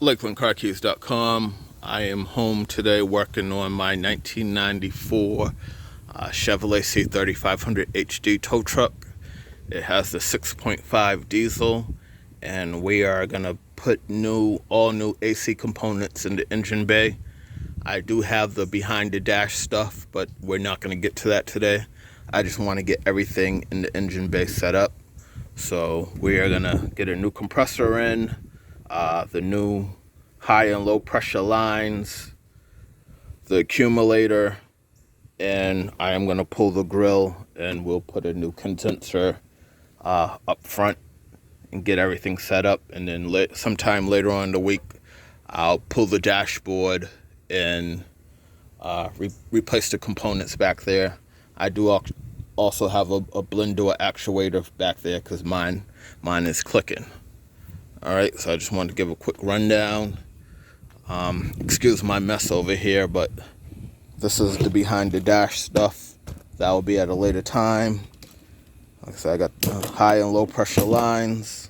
LakelandCarKeys.com. I am home today working on my 1994 Chevrolet C3500HD tow truck. It has the 6.5 diesel, and we are going to put all new AC components in the engine bay. I do have the behind the dash stuff, but we're not going to get to that today. I just want to get everything in the engine bay set up. So we are going to get a new compressor in, the new high and low pressure lines, the accumulator, and I am going to pull the grill, and we'll put a new condenser up front and get everything set up. And then sometime later on in the week, I'll pull the dashboard and replace the components back there. I do also have a blend door actuator back there because mine is clicking. All right, so I just wanted to give a quick rundown. Excuse my mess over here, but this is the behind the dash stuff. That will be at a later time. Like I said, I got the high and low pressure lines,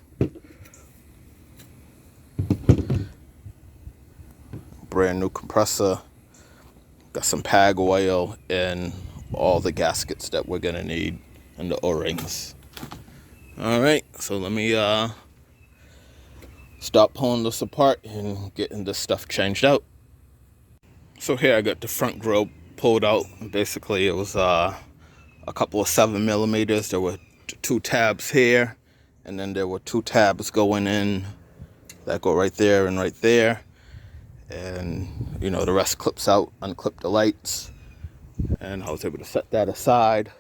brand new compressor, got some PAG oil, and all the gaskets that we're gonna need, and the O-rings. All right, so let me stop pulling this apart and getting this stuff changed out. So here I got the front grill pulled out. Basically it was a couple of 7mm. There were two tabs here, and then there were two tabs going in that go right there and right there, and the rest clips out. Unclip the lights, and I was able to set that aside.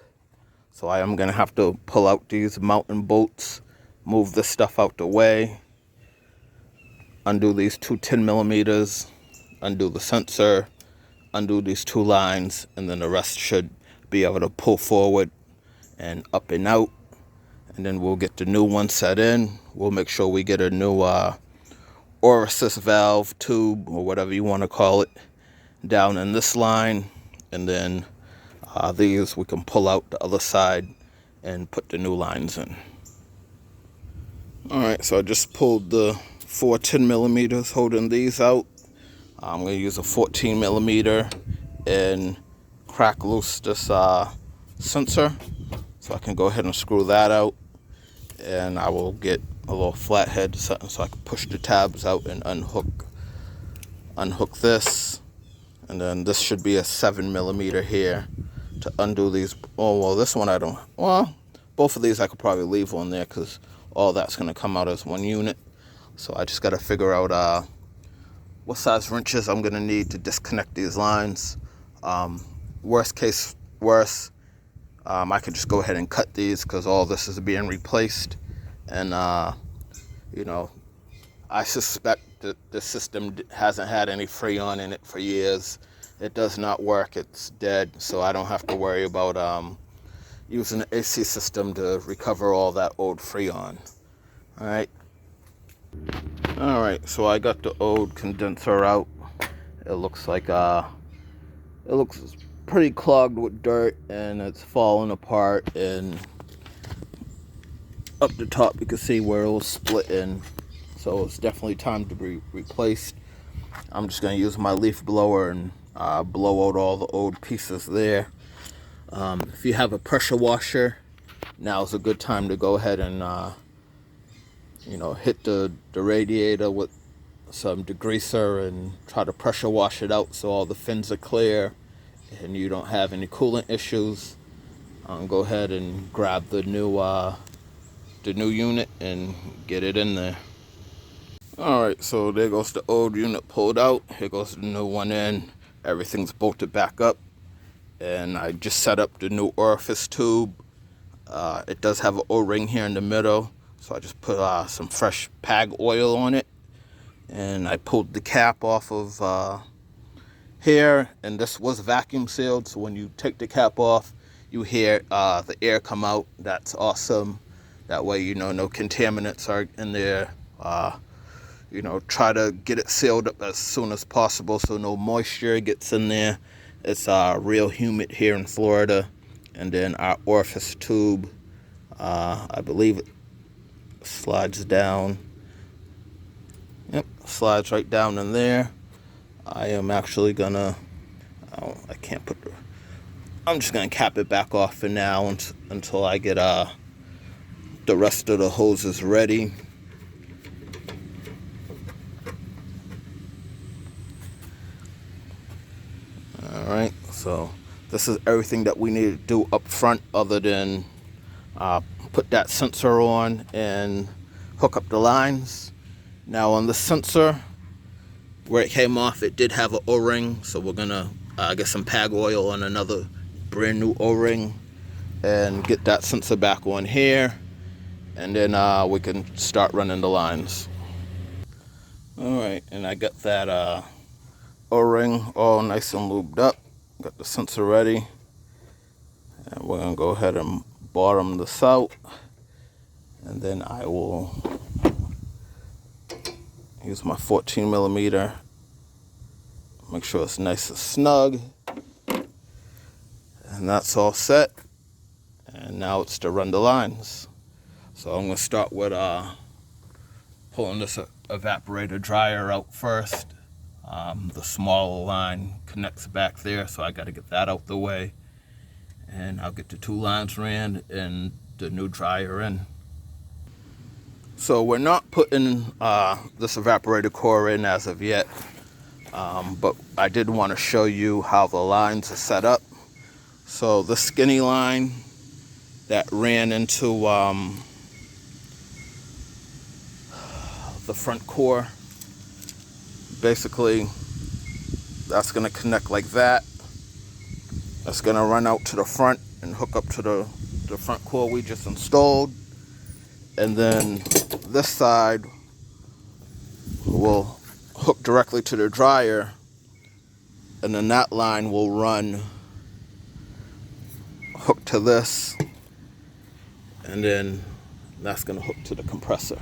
So I am gonna have to pull out these mountain bolts, move this stuff out the way, undo these two 10mm, undo the sensor, undo these two lines, and then the rest should be able to pull forward and up and out. And then we'll get the new one set in. We'll make sure we get a new orifice valve tube, or whatever you want to call it, down in this line. And then these we can pull out the other side and put the new lines in. All right, so I just pulled the 4 10mm holding these out. I'm going to use a 14mm and crack loose this sensor, so I can go ahead and screw that out. And I will get a little flathead so I can push the tabs out and unhook this. And then this should be a 7mm here to undo these. Oh, well, this one I don't. Well, both of these I could probably leave on there because all that's going to come out as one unit. So I just got to figure out what size wrenches I'm going to need to disconnect these lines. Worst case, I could just go ahead and cut these because all this is being replaced. And, I suspect that the system hasn't had any Freon in it for years. It does not work. It's dead. So I don't have to worry about using the AC system to recover all that old Freon. All right. All right, so I got the old condenser out. It looks like it looks pretty clogged with dirt, and it's falling apart, and up the top you can see where it was splitting. So it's definitely time to be replaced. I'm just going to use my leaf blower and blow out all the old pieces there. If you have a pressure washer, now's a good time to go ahead and hit the radiator with some degreaser and try to pressure wash it out so all the fins are clear and you don't have any coolant issues. Go ahead and grab the new unit and get it in there. All right, so there goes the old unit pulled out. Here goes the new one in. Everything's bolted back up, and I just set up the new orifice tube. It does have an O-ring here in the middle. So I just put some fresh PAG oil on it, and I pulled the cap off of here, and this was vacuum sealed, so when you take the cap off, you hear the air come out. That's awesome. That way no contaminants are in there. Try to get it sealed up as soon as possible so no moisture gets in there. It's real humid here in Florida. And then our orifice tube, I believe it slides down. Yep, slides right down in there. I am actually gonna, I can't put the, I'm just gonna cap it back off for now until I get the rest of the hoses ready. Alright, so this is everything that we need to do up front other than put that sensor on and hook up the lines. Now on the sensor, where it came off, it did have an O-ring, so we're gonna get some PAG oil on another brand new O-ring and get that sensor back on here, and then we can start running the lines. Alright, and I got that O-ring all nice and lubed up. Got the sensor ready, and we're gonna go ahead and bottom this out, and then I will use my 14 millimeter, make sure it's nice and snug, and that's all set. And now it's to run the lines. So I'm gonna start with pulling this evaporator dryer out first. The smaller line connects back there, so I got to get that out the way, and I'll get the two lines ran and the new dryer in. So we're not putting this evaporator core in as of yet, but I did want to show you how the lines are set up. So the skinny line that ran into the front core, basically that's going to connect like that. That's going to run out to the front and hook up to the front core we just installed. And then this side will hook directly to the dryer, and then that line will run hook to this, and then that's going to hook to the compressor,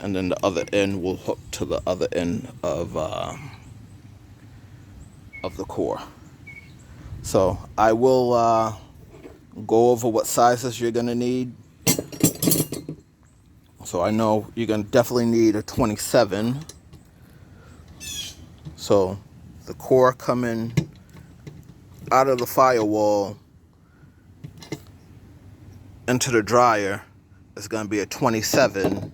and then the other end will hook to the other end of the core. So I will go over what sizes you're going to need. So I know you're going to definitely need a 27. So the core coming out of the firewall into the dryer is going to be a 27.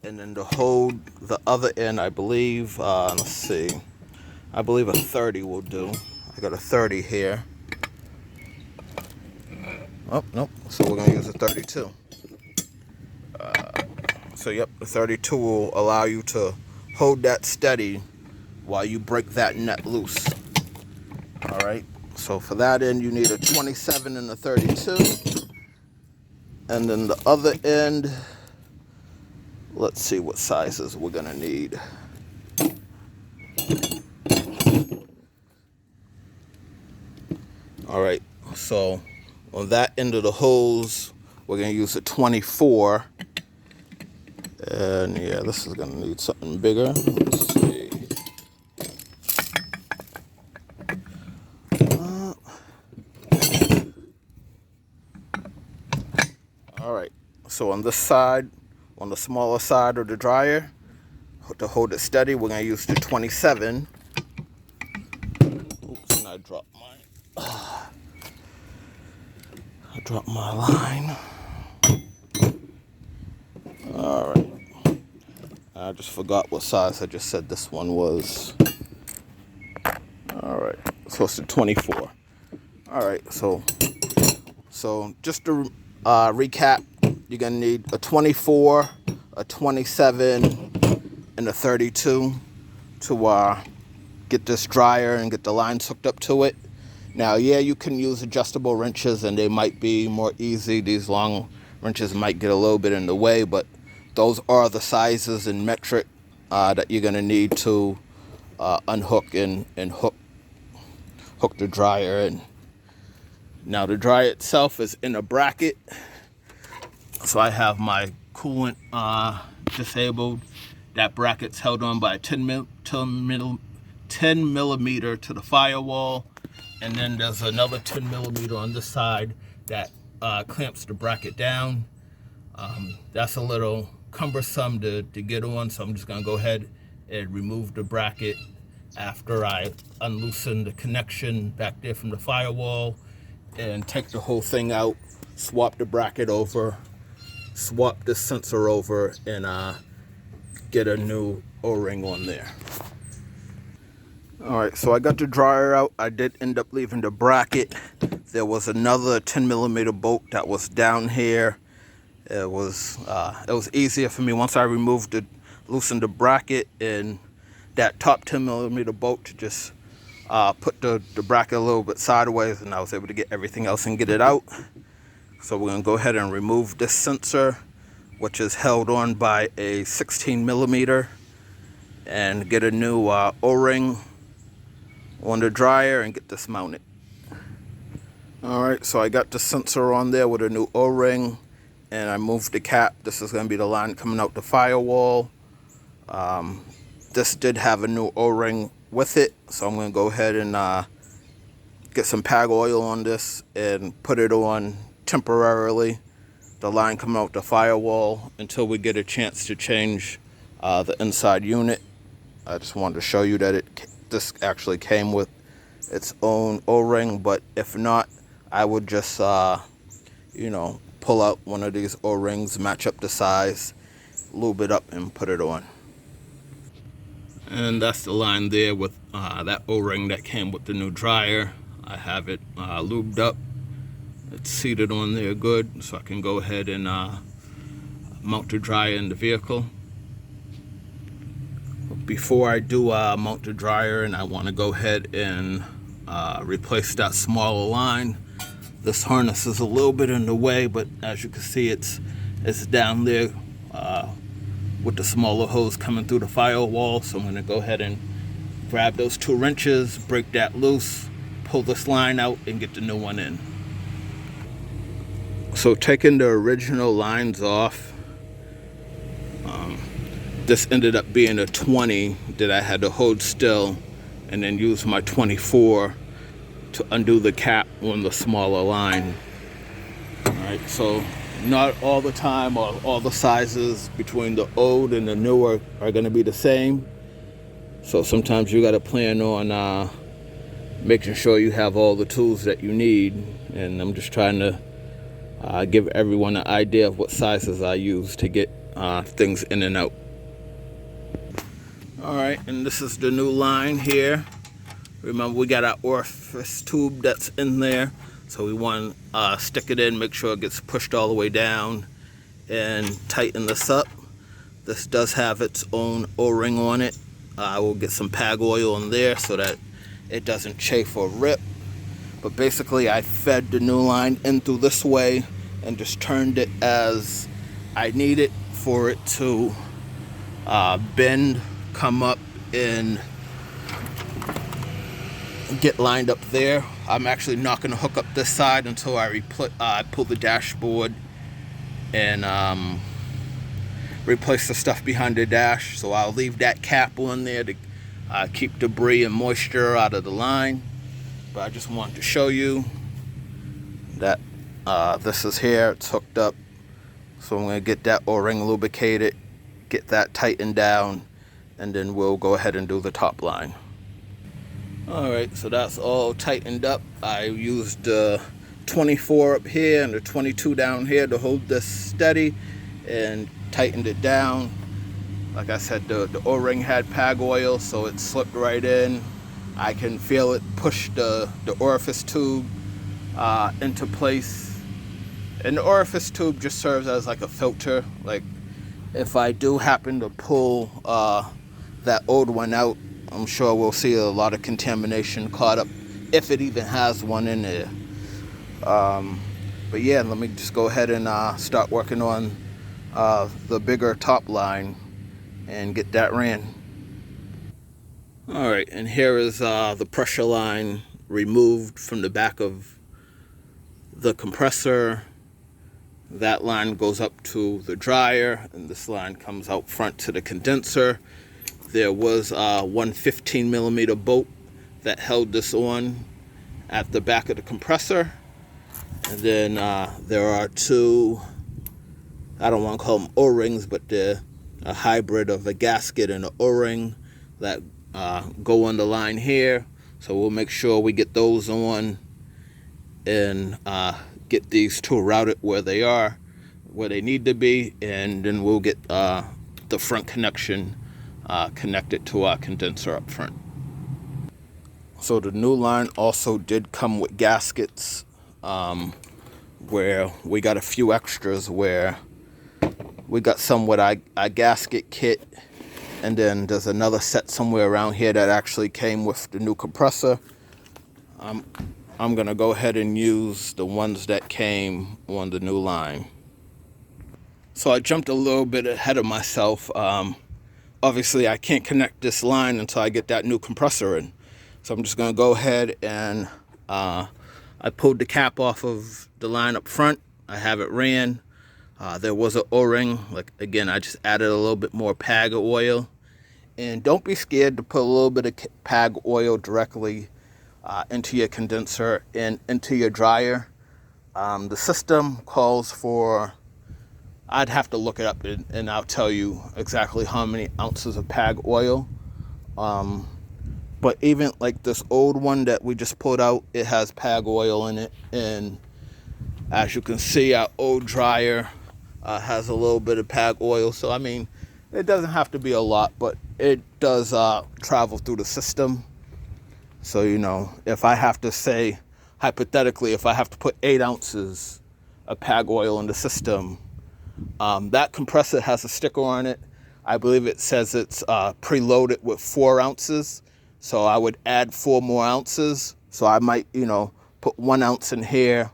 And then to hold the other end, I believe, let's see, I believe a 30 will do. I got a 30 here. Oh, nope. So we're going to use a 32. So yep, the 32 will allow you to hold that steady while you break that net loose. Alright, so for that end you need a 27 and a 32. And then the other end, let's see what sizes we're going to need. Alright, so on that end of the hose, we're going to use a 24. And yeah, this is going to need something bigger. Let's see. Alright, so on this side, on the smaller side of the dryer, to hold it steady, we're going to use the 27. Oops, and I dropped my line. Alright. I just forgot what size I just said this one was. Alright, so it's a 24. Alright, so just to recap, you're going to need a 24, a 27, and a 32 to get this dryer and get the lines hooked up to it. Now, yeah, you can use adjustable wrenches and they might be more easy. These long wrenches might get a little bit in the way, but those are the sizes and metric that you're going to need to unhook and hook the dryer in. Now the dryer itself is in a bracket, so I have my coolant disabled. That bracket's held on by a 10 millimeter to the firewall, and then there's another 10 millimeter on this side that clamps the bracket down. That's a little cumbersome to get on, so I'm just gonna go ahead and remove the bracket after I unloosen the connection back there from the firewall and take the whole thing out, swap the bracket over, swap the sensor over, and get a new O-ring on there. Alright, so I got the dryer out. I did end up leaving the bracket. There was another 10mm bolt that was down here. It was easier for me once I loosened the bracket and that top 10mm bolt to just put the bracket a little bit sideways, and I was able to get everything else and get it out. So we're going to go ahead and remove this sensor, which is held on by a 16mm, and get a new O-ring on the dryer and get this mounted. Alright, so I got the sensor on there with a new O-ring, and I moved the cap. This is going to be the line coming out the firewall. This did have a new O-ring with it, so I'm going to go ahead and get some PAG oil on this and put it on temporarily, the line coming out the firewall, until we get a chance to change the inside unit. I just wanted to show you that this actually came with its own O-ring, but if not, I would just pull out one of these O-rings, match up the size, lube it up, and put it on. And that's the line there with that O-ring that came with the new dryer. I have it lubed up. It's seated on there good, so I can go ahead and mount the dryer in the vehicle. Before I do mount the dryer, and I want to go ahead and replace that smaller line. This harness is a little bit in the way, but as you can see, it's down there with the smaller hose coming through the firewall. So I'm going to go ahead and grab those 2 wrenches, break that loose, pull this line out, and get the new one in. So taking the original lines off, this ended up being a 20 that I had to hold still and then use my 24 to undo the cap on the smaller line. Alright, so not all the time or all the sizes between the old and the newer are going to be the same. So sometimes you got to plan on making sure you have all the tools that you need. And I'm just trying to give everyone an idea of what sizes I use to get things in and out. Alright, and this is the new line here. Remember, we got our orifice tube that's in there, so we want to stick it in, make sure it gets pushed all the way down, and tighten this up. This does have its own O-ring on it. I will get some PAG oil in there so that it doesn't chafe or rip. But basically, I fed the new line in through this way and just turned it as I need it for it to bend, come up, and get lined up there. I'm actually not going to hook up this side until I pull the dashboard and replace the stuff behind the dash. So I'll leave that cap on there to keep debris and moisture out of the line. But I just wanted to show you that this is here, it's hooked up. So I'm going to get that O-ring lubricated, get that tightened down, and then we'll go ahead and do the top line. Alright, so that's all tightened up. I used the 24 up here and the 22 down here to hold this steady and tightened it down. Like I said, the O-ring had PAG oil, so it slipped right in. I can feel it push the orifice tube into place. And the orifice tube just serves as like a filter. Like if I do happen to pull that old one out, I'm sure we'll see a lot of contamination caught up, if it even has one in there. But yeah, let me just go ahead and start working on the bigger top line and get that ran. Alright, and here is the pressure line removed from the back of the compressor. That line goes up to the dryer, and this line comes out front to the condenser. There was one 15mm bolt that held this on at the back of the compressor. And then there are two I don't want to call them O-rings, but they're a hybrid of a gasket and an O-ring that go on the line here. So we'll make sure we get those on and get these two routed where they are, where they need to be, and then we'll get the front connection connected to our condenser up front. So the new line also did come with gaskets, where we got a few extras where we got some with our gasket kit, and then there's another set somewhere around here that actually came with the new compressor. I'm gonna go ahead and use the ones that came on the new line. So I jumped a little bit ahead of myself. Obviously I can't connect this line until I get that new compressor in. So I'm just gonna go ahead and I pulled the cap off of the line up front. I have it ran. There was an O-ring. Like, again, I just added a little bit more PAG oil. And don't be scared to put a little bit of PAG oil directly into your condenser and into your dryer. The system calls for, I'd have to look it up and I'll tell you exactly how many ounces of PAG oil. But even like this old one that we just pulled out, it has PAG oil in it. And as you can see, our old dryer has a little bit of PAG oil. So, I mean, it doesn't have to be a lot, but it does travel through the system. So, you know, if I have to say, hypothetically, if I have to put 8 ounces of PAG oil in the system, that compressor has a sticker on it. I believe it says it's preloaded with 4 ounces. So I would add 4 more ounces. So I might, you know, put 1 ounce in here,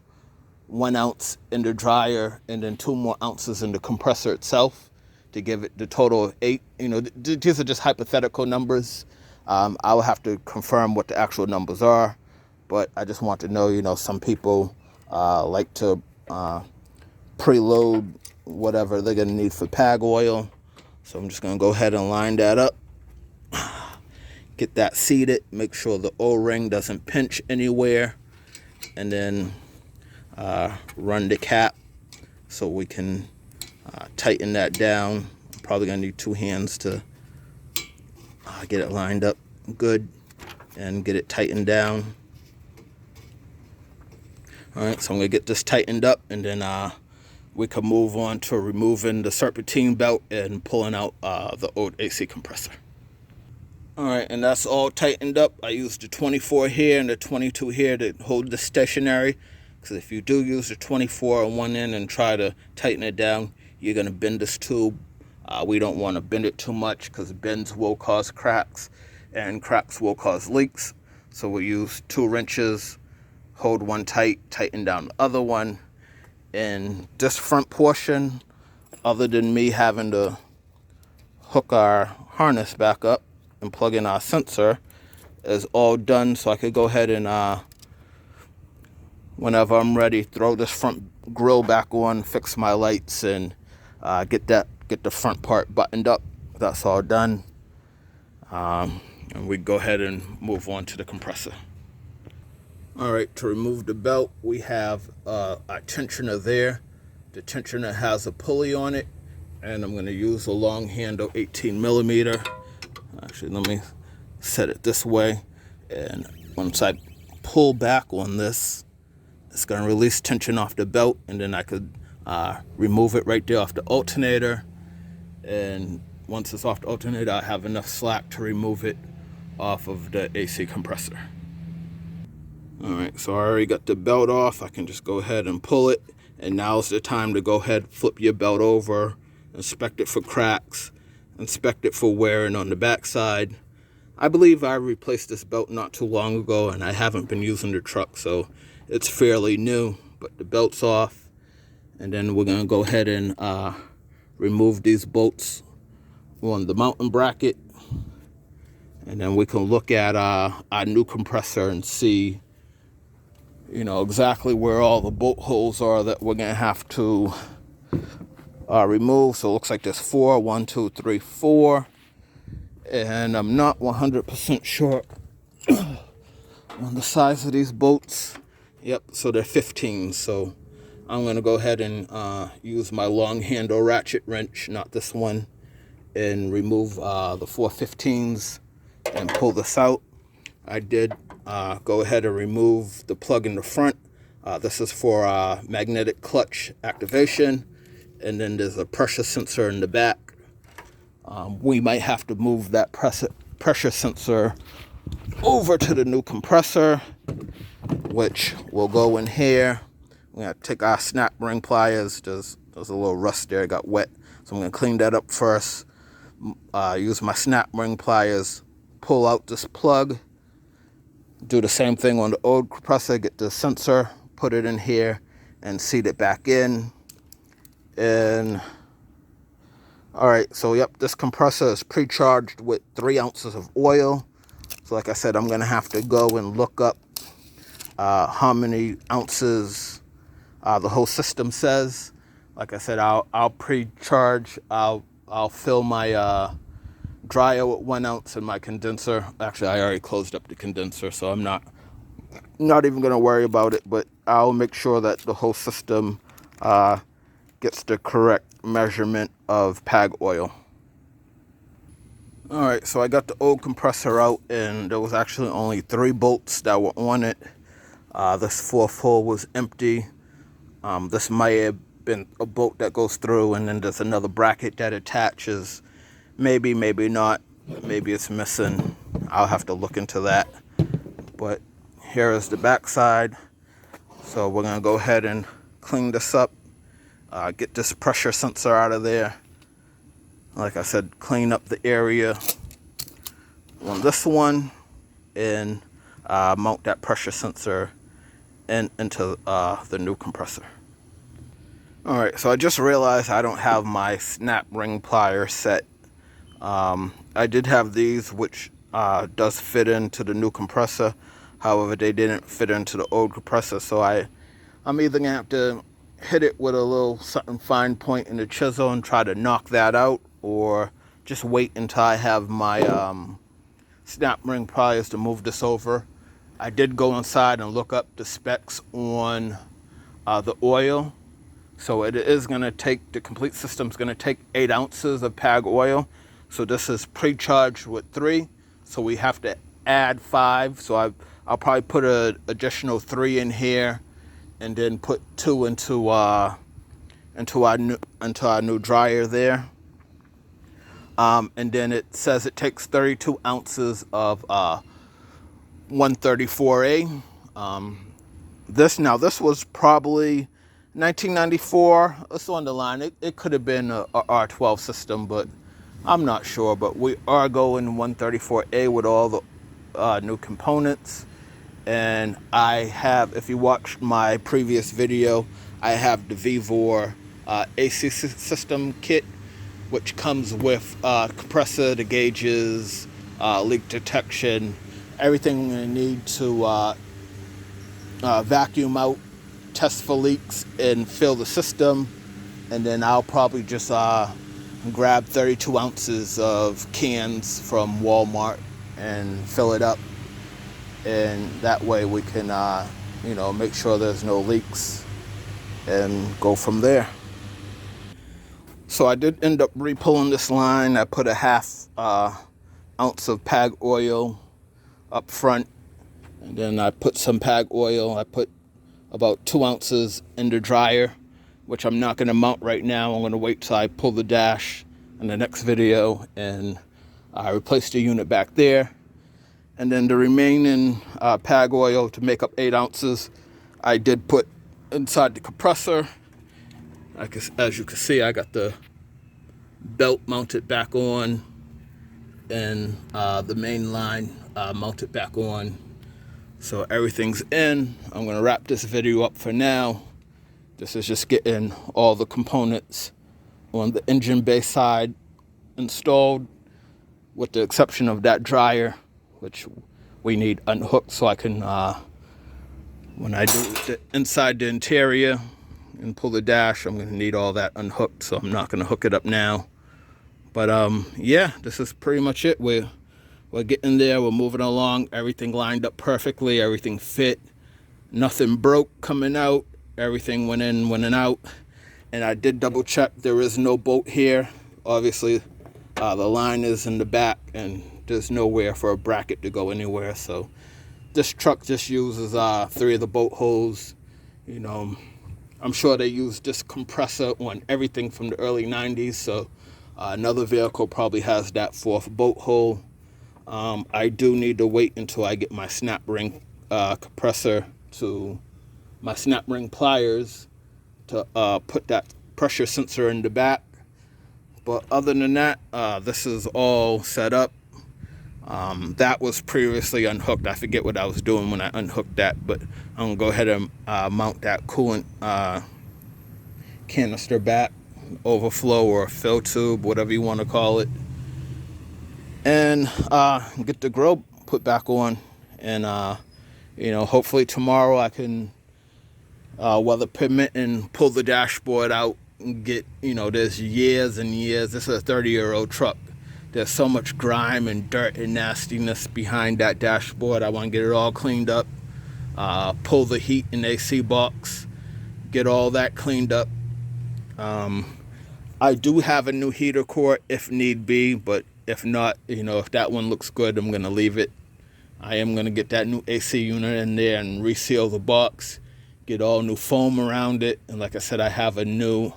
1 ounce in the dryer, and then 2 more ounces in the compressor itself to give it the total of 8. You know, these are just hypothetical numbers. I will have to confirm what the actual numbers are, but I just want to know, you know, some people like to preload whatever they're going to need for PAG oil. So I'm just going to go ahead and line that up. Get that seated, make sure the O-ring doesn't pinch anywhere, and then run the cap so we can tighten that down. I'm probably gonna need 2 hands to get it lined up good and get it tightened down. All right, so I'm gonna get this tightened up, and then we can move on to removing the serpentine belt and pulling out the old AC compressor. All right, and that's all tightened up. I used the 24 here and the 22 here to hold the stationary, because if you do use the 24 on one end and try to tighten it down, you're going to bend this tube. We don't want to bend it too much because bends will cause cracks, and cracks will cause leaks. So we use 2 wrenches, hold one tight, tighten down the other one. And this front portion, other than me having to hook our harness back up and plug in our sensor, is all done. So I could go ahead and whenever I'm ready, throw this front grill back on, fix my lights, and get the front part buttoned up. That's all done, and we go ahead and move on to the compressor. All right, to remove the belt, we have our tensioner there. The tensioner has a pulley on it, and I'm going to use a long handle 18 millimeter. Actually, let me set it this way, and once I pull back on this, it's going to release tension off the belt, and then I could remove it right there off the alternator. And once it's off the alternator, I have enough slack to remove it off of the AC compressor. All right, so I already got the belt off. I can just go ahead and pull it, and now's the time to go ahead, flip your belt over, inspect it for cracks, inspect it for wearing on the backside. I believe I replaced this belt not too long ago, and I haven't been using the truck, so it's fairly new, but the belt's off. And then we're going to go ahead and remove these bolts on the mounting bracket, and then we can look at our new compressor and see, you know, exactly where all the bolt holes are that we're going to have to remove. So it looks like there's 4, 1, 2, 3, 4, and I'm not 100% sure on the size of these bolts. Yep, so they're 15. So I'm going to go ahead and use my long handle ratchet wrench, not this one, and remove the 415s and pull this out. I did go ahead and remove the plug in the front. This is for magnetic clutch activation, and then there's a pressure sensor in the back. We might have to move that pressure sensor over to the new compressor, which will go in here. We're going to take our snap ring pliers. There's a little rust there, it got wet. So I'm going to clean that up first. Use my snap ring pliers, pull out this plug. Do the same thing on the old compressor, get the sensor, put it in here, and seat it back in. And all right, so yep, this compressor is pre-charged with 3 ounces of oil. So like I said, I'm gonna have to go and look up how many ounces the whole system says. Like I said, I'll pre-charge. I'll fill my dryer with 1 ounce and my condenser. Actually, I already closed up the condenser, so I'm not even gonna worry about it. But I'll make sure that the whole system gets the correct measurement of PAG oil. All right, so I got the old compressor out, and there was actually only 3 bolts that were on it. This 4th hole was empty. This might have been a bolt that goes through, and then there's another bracket that attaches. Maybe not. Maybe it's missing. I'll have to look into that. But here is the back side. So we're gonna go ahead and clean this up. Get this pressure sensor out of there. Like I said, clean up the area on this one, and mount that pressure sensor into the new compressor. All right, so I just realized I don't have my snap ring plier set. I did have these, which does fit into the new compressor. However, they didn't fit into the old compressor, so I'm either gonna have to hit it with a little something fine point in the chisel and try to knock that out, or just wait until I have my snap ring pliers to move this over. I did go inside and look up the specs on the oil. So it is going to take, the complete system is going to take 8 ounces of PAG oil. So this is pre-charged with 3. So we have to add 5. So I'll probably put an additional 3 in here, and then put 2 into our new dryer there. And then it says it takes 32 ounces of 134A. This was probably 1994. It's on the line. It could have been a R12 system, but I'm not sure. But we are going 134A with all the new components. And I have, if you watched my previous video, I have the Vevor AC system kit, which comes with compressor, the gauges, leak detection, everything we need to vacuum out, test for leaks, and fill the system. And then I'll probably just grab 32 ounces of cans from Walmart and fill it up. And that way we can, make sure there's no leaks and go from there. So I did end up re-pulling this line. I put a half ounce of PAG oil up front, and then I put some PAG oil. I put about 2 ounces in the dryer, which I'm not going to mount right now. I'm going to wait till I pull the dash in the next video, and I replace the unit back there. And then the remaining PAG oil to make up 8 ounces, I did put inside the compressor. As you can see, I got the belt mounted back on, and the main line mounted back on. So everything's in. I'm going to wrap this video up for now. This is just getting all the components on the engine bay side installed, with the exception of that dryer, which we need unhooked so I can, when I do inside the interior and pull the dash, I'm going to need all that unhooked, so I'm not going to hook it up now. But yeah, this is pretty much it. We're getting there. We're moving along. Everything lined up perfectly. Everything fit. Nothing broke coming out. everything went in, went out, and I did double check. There is no bolt here. Obviously, the line is in the back, and there's nowhere for a bracket to go anywhere. So this truck just uses 3 of the bolt holes. You know, I'm sure they use this compressor on everything from the early 90s. So another vehicle probably has that 4th bolt hole. I do need to wait until I get my snap ring compressor to my snap ring pliers to put that pressure sensor in the back. But other than that, this is all set up. That was previously unhooked. I forget what I was doing when I unhooked that, but I'm going to go ahead and mount that coolant canister back, overflow or fill tube, whatever you want to call it, and get the grill put back on. And, hopefully tomorrow I can, weather permitting, pull the dashboard out and get, there's years and years. This is a 30-year-old truck. There's so much grime and dirt and nastiness behind that dashboard. I want to get it all cleaned up, pull the heat and AC box, get all that cleaned up. I do have a new heater core if need be, but if not, if that one looks good, I'm going to leave it. I am going to get that new AC unit in there and reseal the box, get all new foam around it. And like I said, I have a new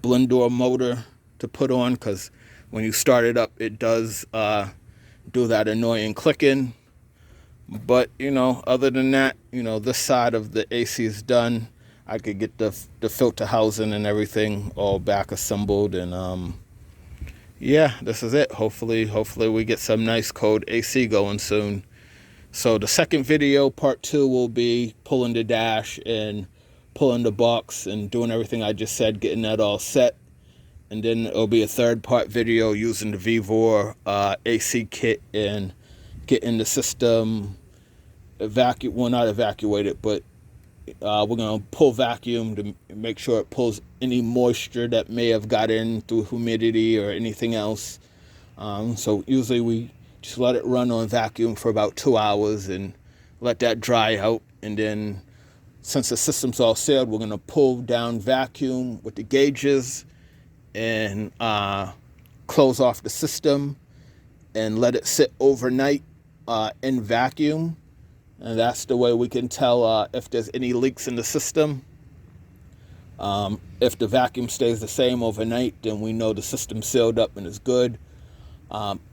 blend door motor to put on, because when you start it up, it does do that annoying clicking. But, other than that, this side of the AC is done. I could get the filter housing and everything all back assembled. And, yeah, this is it. Hopefully we get some nice cold AC going soon. So the second video, part 2, will be pulling the dash and pulling the box and doing everything I just said, getting that all set. And then it'll be a 3rd part video using the Vevor AC kit and getting the system not evacuated, but we're going to pull vacuum to make sure it pulls any moisture that may have got in through humidity or anything else. So usually we just let it run on vacuum for about 2 hours and let that dry out. And then since the system's all sealed, we're going to pull down vacuum with the gauges and close off the system and let it sit overnight in vacuum. And that's the way we can tell if there's any leaks in the system. If the vacuum stays the same overnight, then we know the system's sealed up and is good.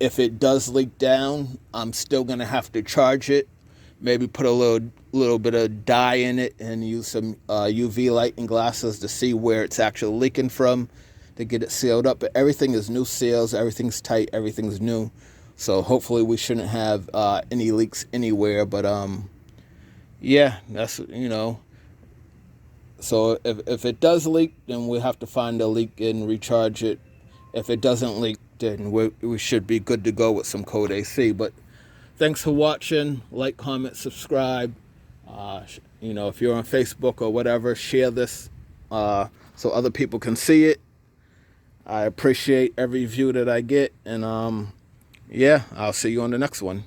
If it does leak down, I'm still going to have to charge it. Maybe put a little bit of dye in it and use some UV light and glasses to see where it's actually leaking from to get it sealed up. But everything is new seals. Everything's tight. Everything's new. So hopefully we shouldn't have any leaks anywhere. But, yeah, that's, So if it does leak, then we'll have to find a leak and recharge it. If it doesn't leak, then we should be good to go with some cold AC. But thanks for watching. Like, comment, subscribe. If you're on Facebook or whatever, share this so other people can see it. I appreciate every view that I get. And, yeah, I'll see you on the next one.